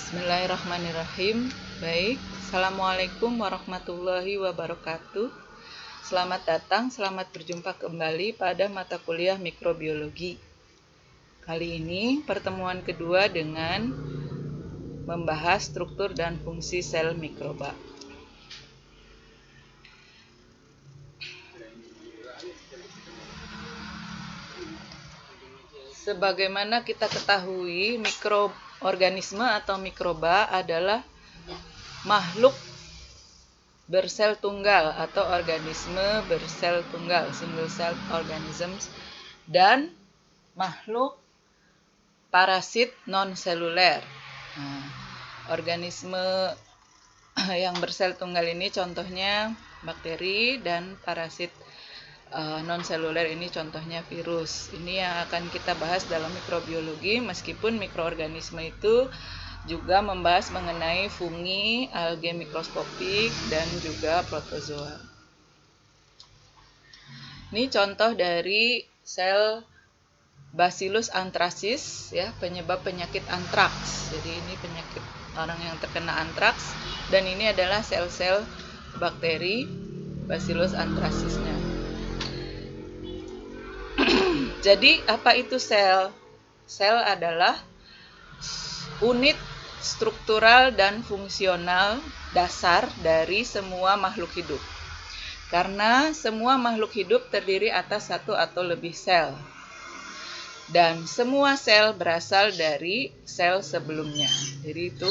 Bismillahirrahmanirrahim. Baik, Assalamualaikum warahmatullahi wabarakatuh. Selamat datang, selamat berjumpa kembali pada mata kuliah mikrobiologi. Kali ini pertemuan kedua dengan membahas struktur dan fungsi sel mikroba. Sebagaimana kita ketahui, mikroorganisme atau mikroba adalah makhluk bersel tunggal atau organisme bersel tunggal, single cell organisms, dan makhluk parasit non-seluler. Organisme yang bersel tunggal ini contohnya bakteri, dan parasit non-seluler ini contohnya virus. Ini yang akan kita bahas dalam mikrobiologi, meskipun mikroorganisme itu juga membahas mengenai fungi, alge mikroskopik, dan juga protozoa. Ini contoh dari sel Bacillus anthracis, ya, penyebab penyakit antraks. Jadi ini penyakit orang yang terkena antraks, dan ini adalah sel-sel bakteri Bacillus anthracisnya. Jadi apa itu sel? Sel adalah unit struktural dan fungsional dasar dari semua makhluk hidup. Karena semua makhluk hidup terdiri atas satu atau lebih sel. Dan semua sel berasal dari sel sebelumnya. Jadi itu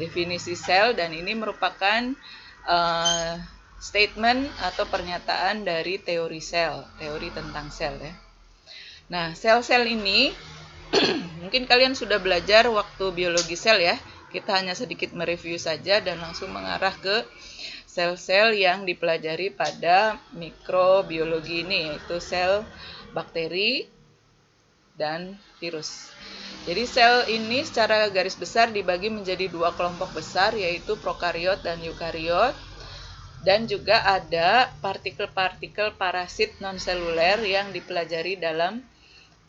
definisi sel, dan ini merupakan statement atau pernyataan dari teori sel, teori tentang sel, ya. Nah, sel-sel ini mungkin kalian sudah belajar waktu biologi sel, ya. Kita hanya sedikit mereview saja dan langsung mengarah ke sel-sel yang dipelajari pada mikrobiologi ini, yaitu sel bakteri dan virus. Jadi sel ini secara garis besar dibagi menjadi dua kelompok besar, yaitu prokariot dan eukariot. Dan juga ada partikel-partikel parasit non-seluler yang dipelajari dalam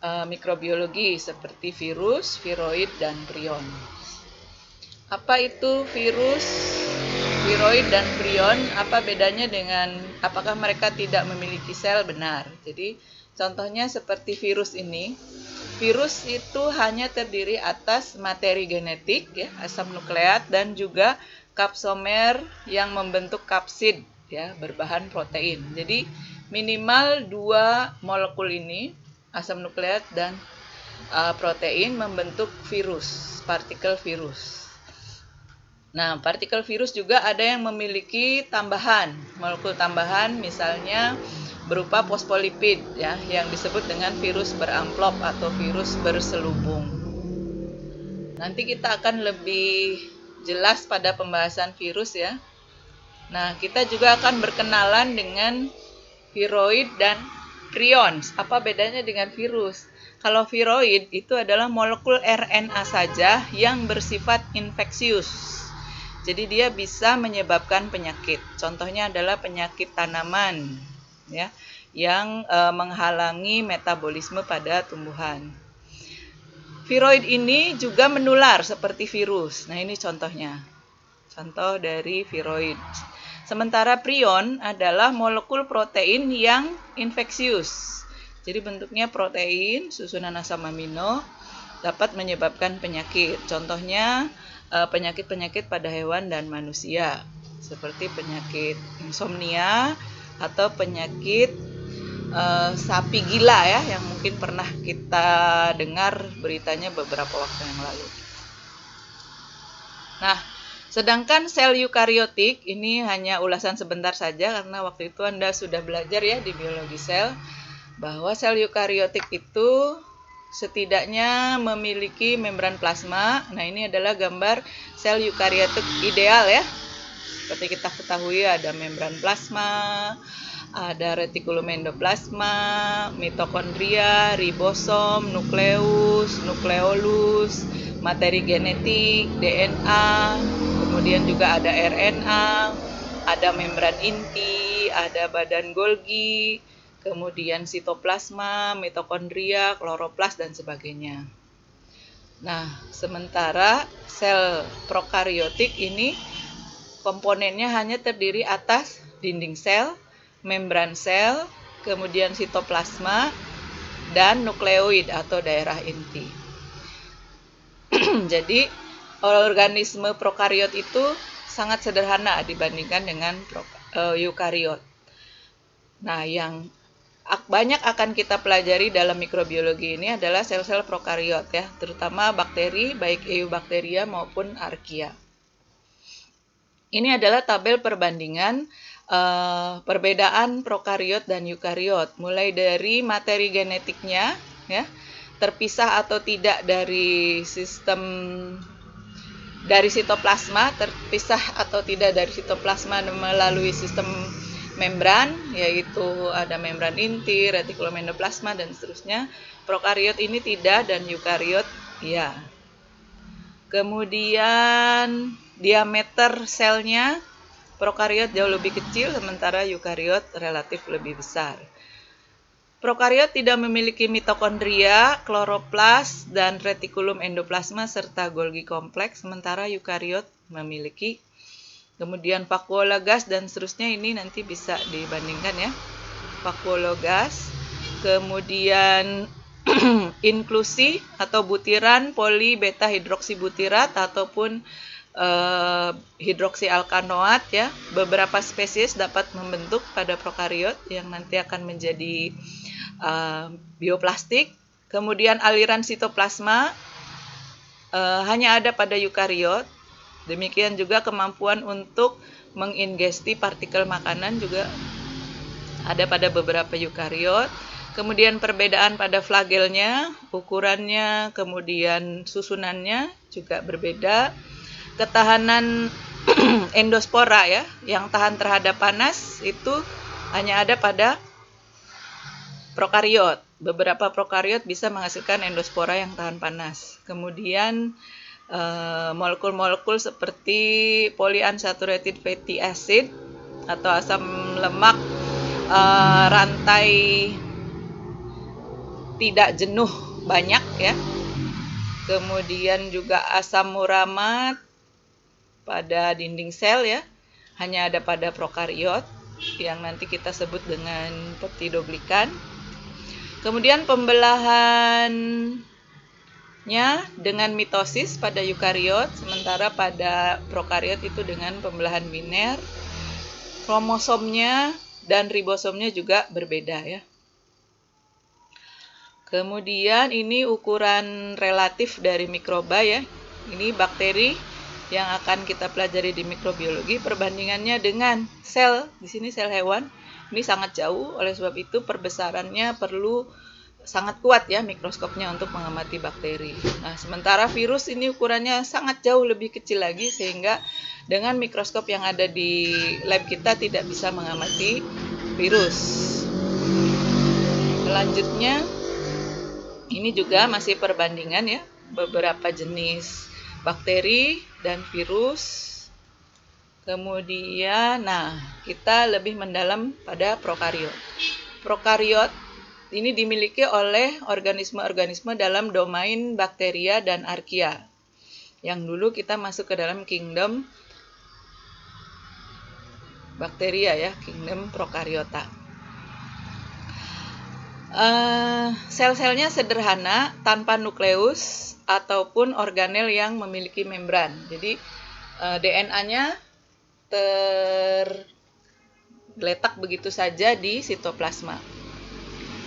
mikrobiologi seperti virus, viroid, dan prion. Apa itu virus, viroid, dan prion? Apa bedanya dengan, apakah mereka tidak memiliki sel? Benar. Jadi contohnya seperti virus ini. Virus itu hanya terdiri atas materi genetik, ya, asam nukleat, dan juga kapsomer yang membentuk kapsid, ya, berbahan protein. Jadi minimal dua molekul ini, asam nukleat dan protein, membentuk virus, partikel virus. Nah, partikel virus juga ada yang memiliki tambahan, molekul tambahan, misalnya berupa fosfolipid, ya, yang disebut dengan virus beramplop atau virus berselubung. Nanti kita akan lebih jelas pada pembahasan virus, ya. Nah, kita juga akan berkenalan dengan viroid dan prion. Apa bedanya dengan virus? Kalau viroid itu adalah molekul RNA saja yang bersifat infeksius. Jadi dia bisa menyebabkan penyakit. Contohnya adalah penyakit tanaman, ya, yang menghalangi metabolisme pada tumbuhan. Viroid ini juga menular seperti virus. Nah, ini contohnya. Contoh dari viroid. Sementara prion adalah molekul protein yang infeksius. Jadi bentuknya protein, susunan asam amino, dapat menyebabkan penyakit. Contohnya penyakit-penyakit pada hewan dan manusia, seperti penyakit insomnia atau penyakit sapi gila, ya, yang mungkin pernah kita dengar beritanya beberapa waktu yang lalu. Nah, sedangkan sel eukariotik ini hanya ulasan sebentar saja, karena waktu itu Anda sudah belajar, ya, di biologi sel, bahwa sel eukariotik itu setidaknya memiliki membran plasma. Nah, ini adalah gambar sel eukariotik ideal, ya. Seperti kita ketahui ada membran plasma, ada retikulum endoplasma, mitokondria, ribosom, nukleus, nukleolus, materi genetik, DNA, kemudian juga ada RNA, ada membran inti, ada badan Golgi, kemudian sitoplasma, mitokondria, kloroplas, dan sebagainya. Nah, sementara sel prokariotik ini komponennya hanya terdiri atas dinding sel, membran sel, kemudian sitoplasma, dan nukleoid atau daerah inti. Jadi, organisme prokariot itu sangat sederhana dibandingkan dengan eukariot. Nah, yang banyak akan kita pelajari dalam mikrobiologi ini adalah sel-sel prokariot ya, terutama bakteri, baik Eubacteria maupun Archaea. Ini adalah tabel perbandingan perbedaan prokariot dan eukariot, mulai dari materi genetiknya ya, terpisah atau tidak dari sistem dari sitoplasma, terpisah atau tidak dari sitoplasma melalui sistem membran, yaitu ada membran inti, retikulum endoplasma, dan seterusnya. Prokariot ini tidak, dan eukariot ya. Kemudian diameter selnya, prokariot jauh lebih kecil, sementara eukariot relatif lebih besar. Prokariot tidak memiliki mitokondria, kloroplas, dan retikulum endoplasma serta Golgi kompleks, sementara eukariot memiliki. Kemudian vakuola gas dan seterusnya ini nanti bisa dibandingkan ya. Vakuola gas, kemudian inklusi atau butiran poli beta hidroksibutirat ataupun hidroksialkanoat ya. Beberapa spesies dapat membentuk pada prokariot yang nanti akan menjadi bioplastik. Kemudian aliran sitoplasma hanya ada pada eukariot. Demikian juga kemampuan untuk mengingesti partikel makanan juga ada pada beberapa eukariot. Kemudian perbedaan pada flagelnya, ukurannya, kemudian susunannya juga berbeda. Ketahanan endospora ya, yang tahan terhadap panas itu hanya ada pada prokariot. Beberapa prokariot bisa menghasilkan endospora yang tahan panas. Kemudian molekul-molekul seperti polyunsaturated fatty acid atau asam lemak rantai tidak jenuh banyak ya. Kemudian juga asam muramat pada dinding sel ya, hanya ada pada prokariot yang nanti kita sebut dengan peptidoglikan. Kemudian pembelahannya dengan mitosis pada eukariot, sementara pada prokariot itu dengan pembelahan biner. Kromosomnya dan ribosomnya juga berbeda ya. Kemudian ini ukuran relatif dari mikroba ya. Ini bakteri yang akan kita pelajari di mikrobiologi, perbandingannya dengan sel, di sini sel hewan. Ini sangat jauh, oleh sebab itu perbesarannya perlu sangat kuat ya mikroskopnya untuk mengamati bakteri. Nah, sementara virus ini ukurannya sangat jauh lebih kecil lagi, sehingga dengan mikroskop yang ada di lab kita tidak bisa mengamati virus. Selanjutnya, ini juga masih perbandingan ya, beberapa jenis bakteri dan virus. Kemudian, kita lebih mendalam pada prokariot. Prokariot ini dimiliki oleh organisme-organisme dalam domain bakteria dan archaea. Yang dulu kita masuk ke dalam kingdom bakteria ya, kingdom prokariota. Sel-selnya sederhana, tanpa nukleus ataupun organel yang memiliki membran. Jadi DNA-nya tergeletak begitu saja di sitoplasma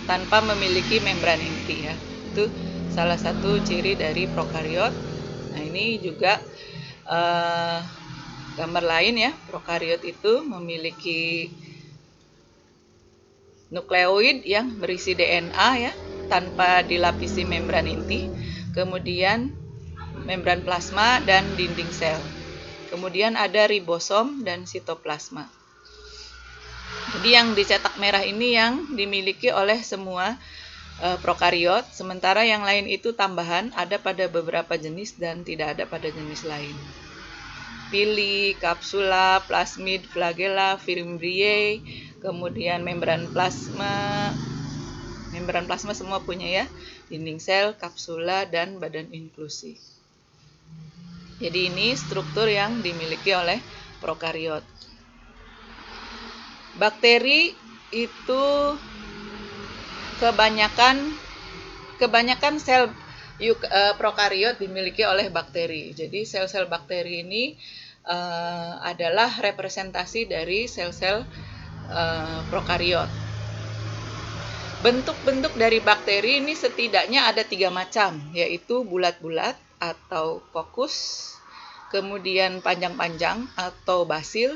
tanpa memiliki membran inti ya. Itu salah satu ciri dari prokariot. Nah, ini juga gambar lain ya. Prokariot itu memiliki nukleoid yang berisi DNA ya, tanpa dilapisi membran inti. Kemudian membran plasma dan dinding sel. Kemudian ada ribosom dan sitoplasma. Jadi yang dicetak merah ini yang dimiliki oleh semua prokariot, sementara yang lain itu tambahan, ada pada beberapa jenis dan tidak ada pada jenis lain. Pili, kapsula, plasmid, flagella, fimbriae, kemudian membran plasma semua punya ya. dinding sel, kapsula, dan badan inklusi. Jadi ini struktur yang dimiliki oleh prokariot. Bakteri itu kebanyakan sel prokariot dimiliki oleh bakteri. Jadi sel-sel bakteri ini adalah representasi dari sel-sel prokariot. Bentuk-bentuk dari bakteri ini setidaknya ada 3 macam, yaitu bulat-bulat atau kokus, kemudian panjang-panjang atau basil,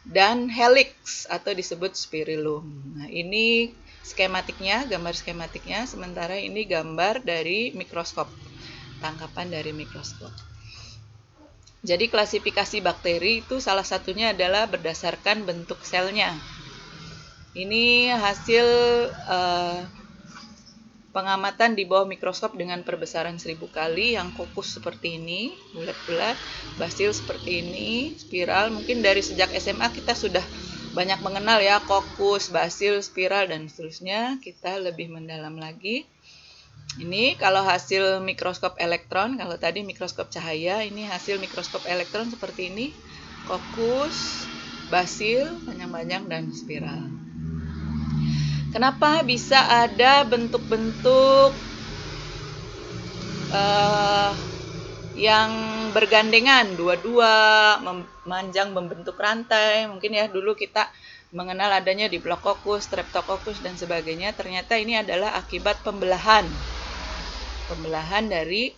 dan helix atau disebut spirillum. Nah, ini skematiknya, gambar skematiknya, sementara ini gambar dari mikroskop, tangkapan dari mikroskop. Jadi klasifikasi bakteri itu salah satunya adalah berdasarkan bentuk selnya. Ini hasil pengamatan di bawah mikroskop dengan perbesaran 1000 kali, yang kokus seperti ini, bulat-bulat, basil seperti ini, spiral. Mungkin dari sejak SMA kita sudah banyak mengenal ya, kokus, basil, spiral, dan seterusnya. Kita lebih mendalam lagi. Ini kalau hasil mikroskop elektron, kalau tadi mikroskop cahaya, ini hasil mikroskop elektron seperti ini, kokus, basil, panjang-panjang, dan spiral. Kenapa bisa ada bentuk-bentuk yang bergandengan, dua-dua, memanjang membentuk rantai? Mungkin ya dulu kita mengenal adanya Diplococcus, Streptococcus, dan sebagainya. Ternyata ini adalah akibat pembelahan dari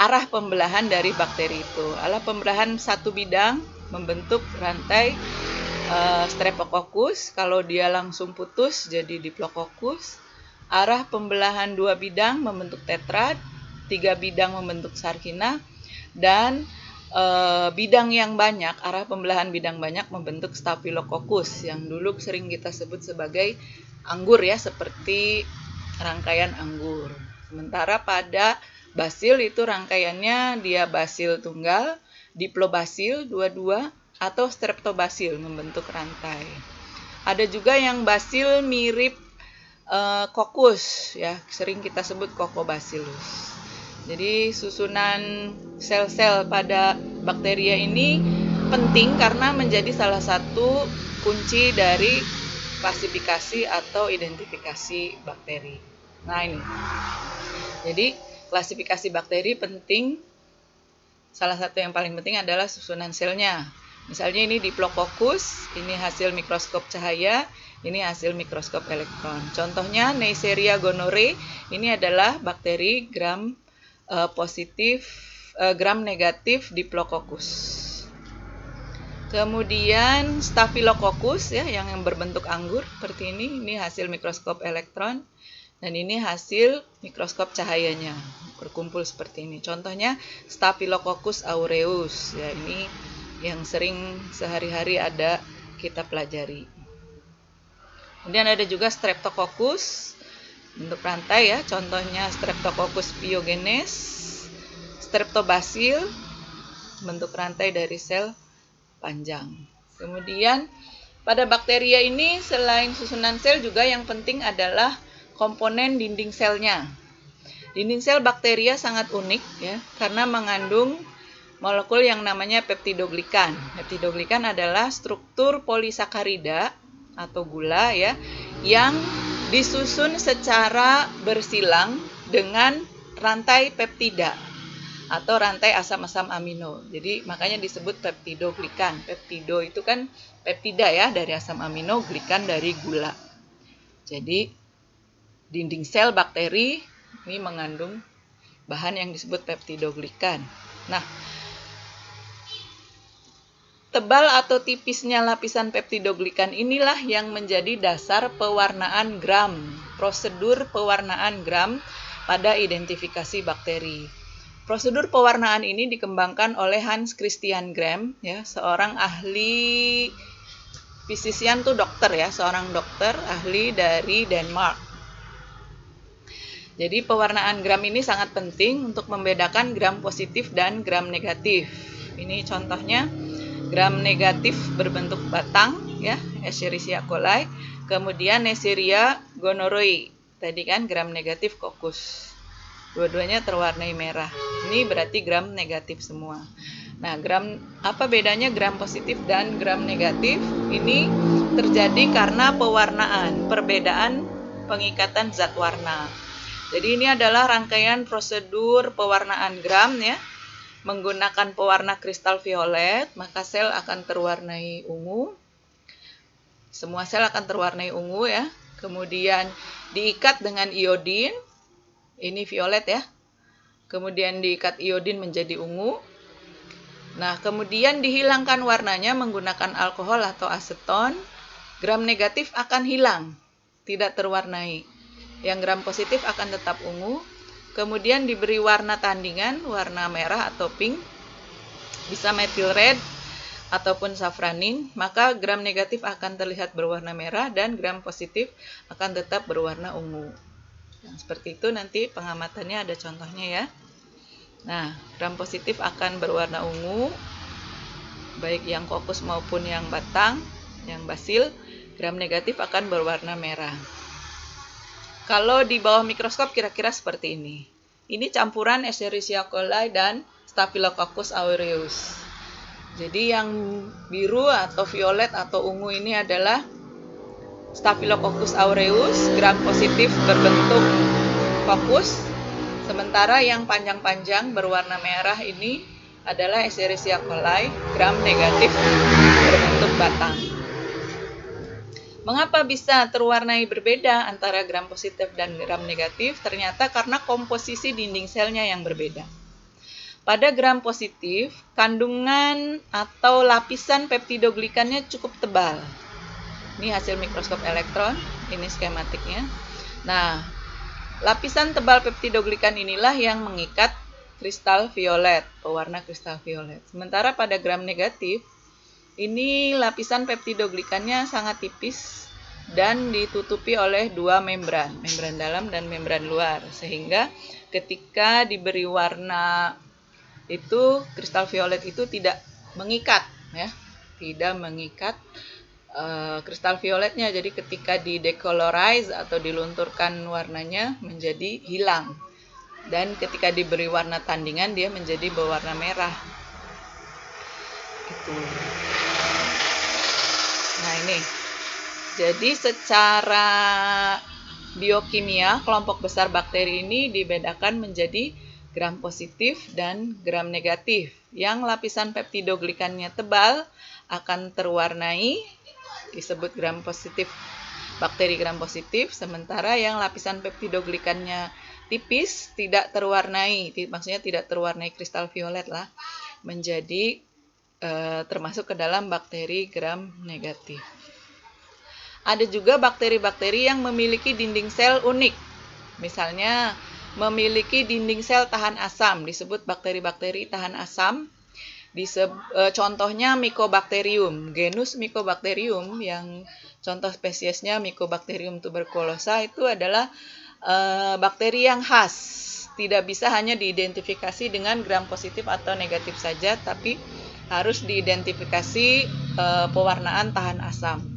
arah pembelahan dari bakteri itu. Arah pembelahan satu bidang membentuk rantai Streptococcus, kalau dia langsung putus jadi Diplococcus. Arah pembelahan 2 bidang membentuk tetrad, 3 bidang membentuk sarkina, dan bidang yang banyak, arah pembelahan bidang banyak membentuk Staphylococcus, yang dulu sering kita sebut sebagai anggur ya, seperti rangkaian anggur. Sementara pada basil itu rangkaiannya dia basil tunggal, diplobasil dua-dua, atau streptobasil membentuk rantai. Ada juga yang basil mirip kokus ya, sering kita sebut Coccobacillus. Jadi susunan sel-sel pada bakteria ini penting karena menjadi salah satu kunci dari klasifikasi atau identifikasi bakteri. Nah ini, jadi klasifikasi bakteri penting. Salah satu yang paling penting adalah susunan selnya. Misalnya ini Diplococcus, ini hasil mikroskop cahaya, ini hasil mikroskop elektron. Contohnya Neisseria gonorrhoeae, ini adalah bakteri gram negatif Diplococcus. Kemudian Staphylococcus ya, yang berbentuk anggur seperti ini hasil mikroskop elektron, dan ini hasil mikroskop cahayanya berkumpul seperti ini. Contohnya Staphylococcus aureus ya, ini yang sering sehari-hari ada kita pelajari. Kemudian ada juga Streptococcus, bentuk rantai ya, contohnya Streptococcus pyogenes, Streptobacil, bentuk rantai dari sel panjang. Kemudian pada bakteria ini selain susunan sel juga yang penting adalah komponen dinding selnya. Dinding sel bakteria sangat unik ya, karena mengandung molekul yang namanya peptidoglikan. Peptidoglikan adalah struktur polisakarida atau gula ya, yang disusun secara bersilang dengan rantai peptida atau rantai asam-asam amino. Jadi makanya disebut peptidoglikan. Peptido itu kan peptida ya, dari asam amino, glikan dari gula. Jadi dinding sel bakteri ini mengandung bahan yang disebut peptidoglikan. Nah, tebal atau tipisnya lapisan peptidoglikan inilah yang menjadi dasar pewarnaan gram, prosedur pewarnaan gram pada identifikasi bakteri. Prosedur pewarnaan ini dikembangkan oleh Hans Christian Gram, ya, seorang ahli physician tuh dokter ya, seorang dokter ahli dari Denmark. Jadi pewarnaan gram ini sangat penting untuk membedakan gram positif dan gram negatif. Ini contohnya. Gram negatif berbentuk batang ya, Escherichia coli, kemudian Neisseria gonorrhoeae tadi kan, gram negatif Coccus. Dua-duanya terwarnai merah. Ini berarti gram negatif semua. Nah, apa bedanya gram positif dan gram negatif? Ini terjadi karena pewarnaan, perbedaan pengikatan zat warna. Jadi ini adalah rangkaian prosedur pewarnaan gram ya. Menggunakan pewarna kristal violet, maka sel akan terwarnai ungu. Semua sel akan terwarnai ungu ya. Kemudian diikat dengan iodin. Ini violet ya. Kemudian diikat iodin menjadi ungu. Nah, kemudian dihilangkan warnanya menggunakan alkohol atau aseton. Gram negatif akan hilang, tidak terwarnai. Yang gram positif akan tetap ungu. Kemudian diberi warna tandingan, warna merah atau pink. Bisa methyl red ataupun safranin. Maka gram negatif akan terlihat berwarna merah dan gram positif akan tetap berwarna ungu. Nah, seperti itu nanti pengamatannya ada contohnya ya. Nah, gram positif akan berwarna ungu, baik yang Coccus maupun yang batang, yang basil. Gram negatif akan berwarna merah. Kalau di bawah mikroskop kira-kira seperti ini. Ini campuran Escherichia coli dan Staphylococcus aureus. Jadi yang biru atau violet atau ungu ini adalah Staphylococcus aureus, gram positif berbentuk Coccus. Sementara yang panjang-panjang berwarna merah ini adalah Escherichia coli, gram negatif berbentuk batang. Mengapa bisa terwarnai berbeda antara gram positif dan gram negatif? Ternyata karena komposisi dinding selnya yang berbeda. Pada gram positif, kandungan atau lapisan peptidoglikannya cukup tebal. Ini hasil mikroskop elektron, ini skematiknya. Nah, lapisan tebal peptidoglikan inilah yang mengikat kristal violet, pewarna kristal violet. Sementara pada gram negatif, ini lapisan peptidoglikannya sangat tipis dan ditutupi oleh dua membran dalam dan membran luar. Sehingga ketika diberi warna itu, kristal violet itu tidak mengikat, ya, tidak mengikat kristal violetnya. Jadi ketika didecolorize atau dilunturkan warnanya menjadi hilang. Dan ketika diberi warna tandingan dia menjadi berwarna merah. Gitu. Nah ini. Jadi secara biokimia kelompok besar bakteri ini dibedakan menjadi gram positif dan gram negatif. Yang lapisan peptidoglikannya tebal akan terwarnai, disebut gram positif, bakteri gram positif. Sementara yang lapisan peptidoglikannya tipis, tidak terwarnai, maksudnya tidak terwarnai kristal violet lah, menjadi termasuk ke dalam bakteri gram negatif. Ada juga bakteri-bakteri yang memiliki dinding sel unik. Misalnya memiliki dinding sel tahan asam, disebut bakteri-bakteri tahan asam. Contohnya Mycobacterium, genus Mycobacterium yang contoh spesiesnya Mycobacterium tuberculosa itu adalah bakteri yang khas. Tidak bisa hanya diidentifikasi dengan gram positif atau negatif saja, tapi harus diidentifikasi pewarnaan tahan asam.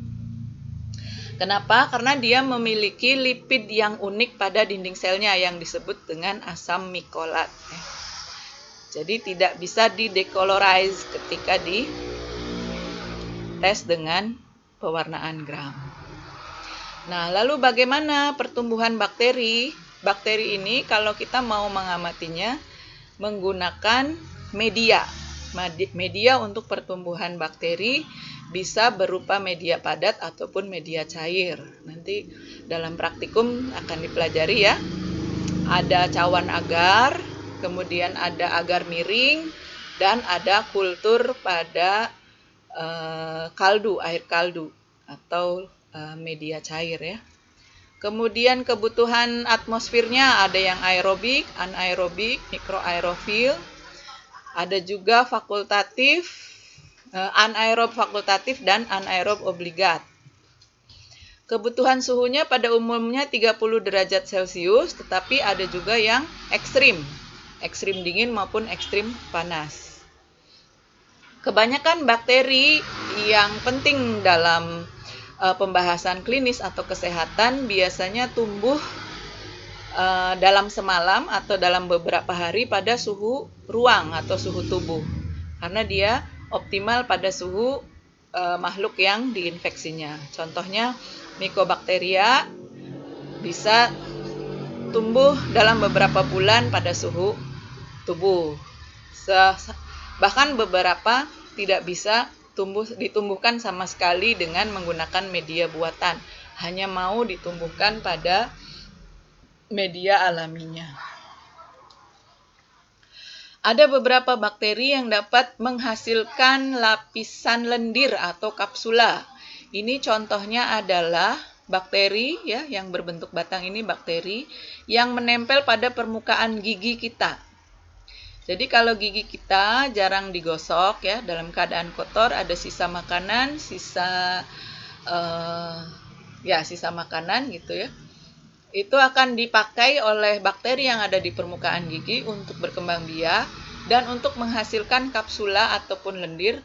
Kenapa? Karena dia memiliki lipid yang unik pada dinding selnya yang disebut dengan asam mikolat. Jadi tidak bisa didecolorize ketika dites dengan pewarnaan gram. Nah, lalu bagaimana pertumbuhan bakteri? Bakteri ini kalau kita mau mengamatinya menggunakan media. Media untuk pertumbuhan bakteri bisa berupa media padat ataupun media cair. Nanti dalam praktikum akan dipelajari ya. Ada cawan agar, kemudian ada agar miring, dan ada kultur pada air kaldu atau media cair ya. Kemudian kebutuhan atmosfernya ada yang aerobik, anaerobik, mikroaerofil. Ada juga fakultatif, anaerob fakultatif dan anaerob obligat. Kebutuhan suhunya pada umumnya 30 derajat Celcius, tetapi ada juga yang ekstrim dingin maupun ekstrim panas. Kebanyakan bakteri yang penting dalam pembahasan klinis atau kesehatan biasanya tumbuh dalam semalam atau dalam beberapa hari pada suhu ruang atau suhu tubuh, karena dia optimal pada suhu makhluk yang diinfeksinya. Contohnya Mycobacteria bisa tumbuh dalam beberapa bulan pada suhu tubuh. Bahkan beberapa tidak bisa ditumbuhkan sama sekali dengan menggunakan media buatan, hanya mau ditumbuhkan pada media alaminya. Ada beberapa bakteri yang dapat menghasilkan lapisan lendir atau kapsula. Ini contohnya adalah bakteri ya, yang berbentuk batang ini bakteri yang menempel pada permukaan gigi kita. Jadi kalau gigi kita jarang digosok ya, dalam keadaan kotor, ada sisa makanan, sisa makanan gitu ya. Itu akan dipakai oleh bakteri yang ada di permukaan gigi untuk berkembang biak dan untuk menghasilkan kapsula ataupun lendir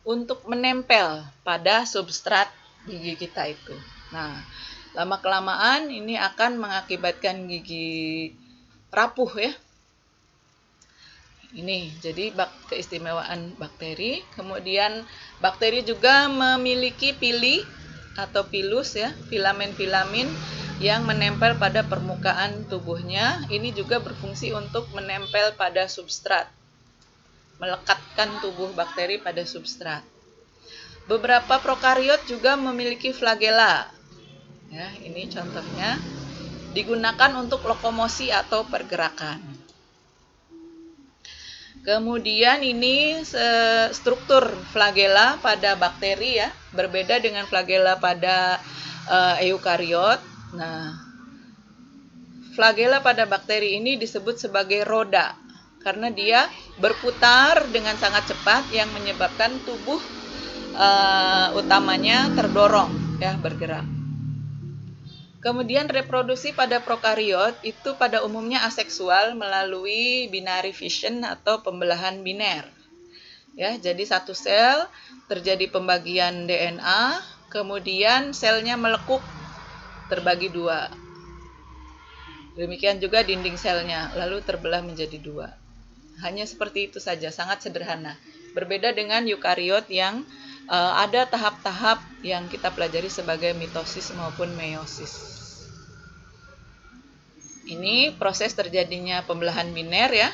untuk menempel pada substrat gigi kita itu. Nah, lama-kelamaan ini akan mengakibatkan gigi rapuh ya. Ini jadi keistimewaan bakteri. Kemudian bakteri juga memiliki pili atau pilus ya, filamen-filamen yang menempel pada permukaan tubuhnya. Ini juga berfungsi untuk menempel pada substrat, melekatkan tubuh bakteri pada substrat. Beberapa prokariot juga memiliki flagela. Ya, ini contohnya digunakan untuk lokomosi atau pergerakan. Kemudian ini struktur flagela pada bakteri ya, berbeda dengan flagela pada eukariot. Nah, flagela pada bakteri ini disebut sebagai roda karena dia berputar dengan sangat cepat yang menyebabkan tubuh utamanya terdorong ya, bergerak. Kemudian reproduksi pada prokariot itu pada umumnya aseksual melalui binary fission atau pembelahan biner. Ya, jadi satu sel terjadi pembagian DNA, kemudian selnya melekuk terbagi dua. Demikian juga dinding selnya, lalu terbelah menjadi dua. Hanya seperti itu saja, sangat sederhana. Berbeda dengan eukariot yang ada tahap-tahap yang kita pelajari sebagai mitosis maupun meiosis. Ini proses terjadinya pembelahan biner ya.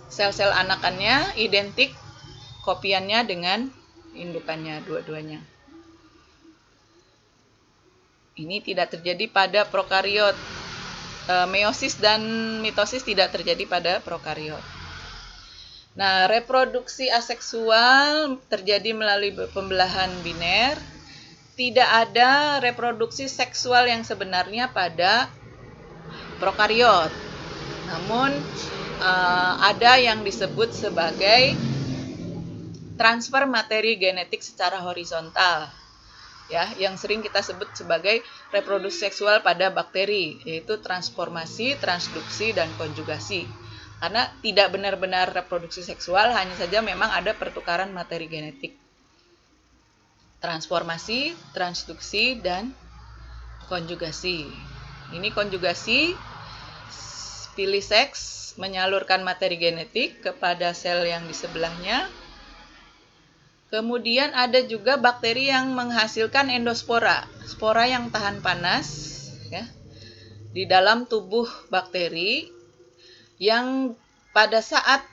Sel-sel anakannya identik kopiannya dengan indukannya dua-duanya. Ini tidak terjadi pada prokariot. Meiosis dan mitosis tidak terjadi pada prokariot. Nah, reproduksi aseksual terjadi melalui pembelahan biner. Tidak ada reproduksi seksual yang sebenarnya pada prokariot. Namun ada yang disebut sebagai transfer materi genetik secara horizontal. Ya, yang sering kita sebut sebagai reproduksi seksual pada bakteri, yaitu transformasi, transduksi, dan konjugasi. Karena tidak benar-benar reproduksi seksual, hanya saja memang ada pertukaran materi genetik. Transformasi, transduksi, dan konjugasi. Ini konjugasi, pilih seks, menyalurkan materi genetik kepada sel yang di sebelahnya. Kemudian ada juga bakteri yang menghasilkan endospora, spora yang tahan panas ya, di dalam tubuh bakteri, yang pada saat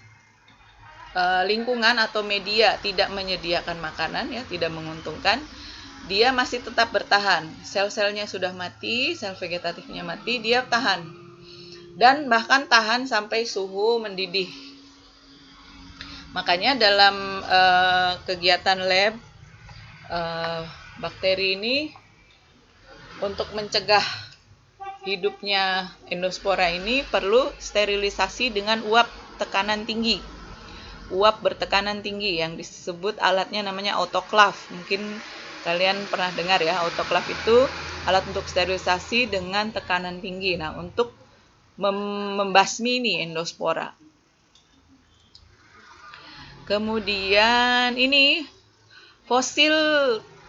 lingkungan atau media tidak menyediakan makanan ya, tidak menguntungkan, dia masih tetap bertahan. Sel-selnya sudah mati, sel vegetatifnya mati, dia tahan. Dan bahkan tahan sampai suhu mendidih. Makanya dalam kegiatan lab bakteri ini untuk mencegah hidupnya endospora ini perlu sterilisasi dengan uap tekanan tinggi. Uap bertekanan tinggi yang disebut alatnya namanya autoclave. Mungkin kalian pernah dengar ya, autoclave itu alat untuk sterilisasi dengan tekanan tinggi. Nah, untuk membasmi ini endospora. Kemudian ini fosil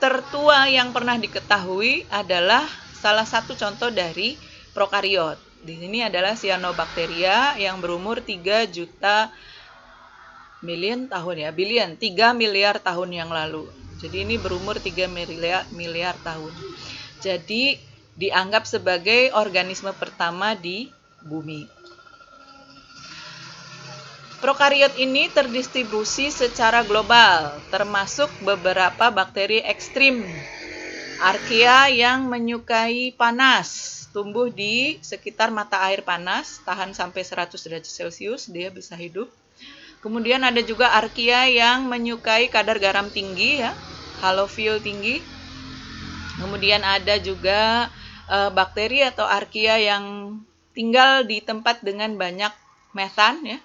tertua yang pernah diketahui adalah salah satu contoh dari prokariot. Di sini adalah Cyanobacteria yang berumur 3 juta million tahun ya, 3 miliar tahun yang lalu. Jadi ini berumur 3 miliar tahun. Jadi dianggap sebagai organisme pertama di bumi. Prokariot ini terdistribusi secara global, termasuk beberapa bakteri ekstrim. Archaea yang menyukai panas, tumbuh di sekitar mata air panas, tahan sampai 100 derajat Celcius, dia bisa hidup. Kemudian ada juga Archaea yang menyukai kadar garam tinggi ya, halophil tinggi. Kemudian ada juga bakteri atau Archaea yang tinggal di tempat dengan banyak metan ya,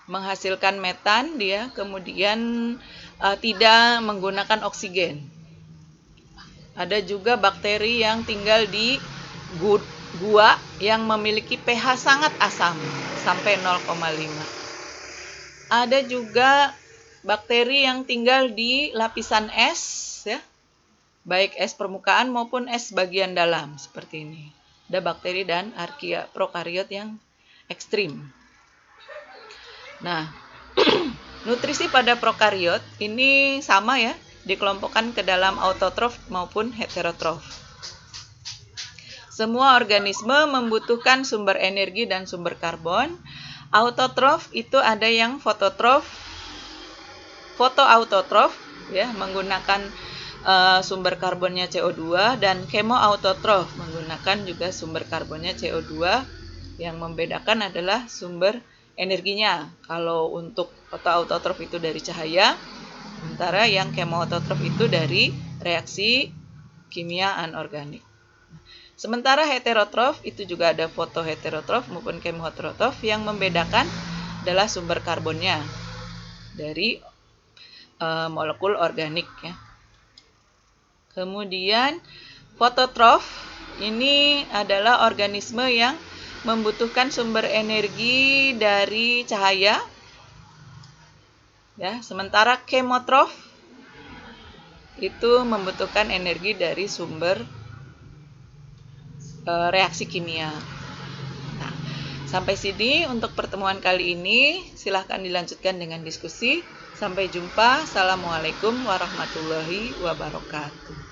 menghasilkan metan dia, kemudian tidak menggunakan oksigen. Ada juga bakteri yang tinggal di gua yang memiliki pH sangat asam sampai 0,5. Ada juga bakteri yang tinggal di lapisan es ya, baik es permukaan maupun es bagian dalam seperti ini. Ada bakteri dan Archaea prokariot yang ekstrim. Nah, nutrisi pada prokariot ini sama ya, dikelompokkan ke dalam autotrof maupun heterotrof. Semua organisme membutuhkan sumber energi dan sumber karbon. Autotrof itu ada yang fotoautotrof ya, menggunakan sumber karbonnya CO2, dan kemoautotrof menggunakan juga sumber karbonnya CO2. Yang membedakan adalah sumber energinya. Kalau untuk fotoautotrof itu dari cahaya, sementara yang kemoautotrof itu dari reaksi kimia anorganik. Sementara heterotrof itu juga ada fotoheterotrof maupun kemoheterotrof, yang membedakan adalah sumber karbonnya dari molekul organik ya. Kemudian fototrof ini adalah organisme yang membutuhkan sumber energi dari cahaya ya, sementara kemotrof itu membutuhkan energi dari sumber reaksi kimia. Nah, sampai sini untuk pertemuan kali ini, silahkan dilanjutkan dengan diskusi. Sampai jumpa. Assalamualaikum warahmatullahi wabarakatuh.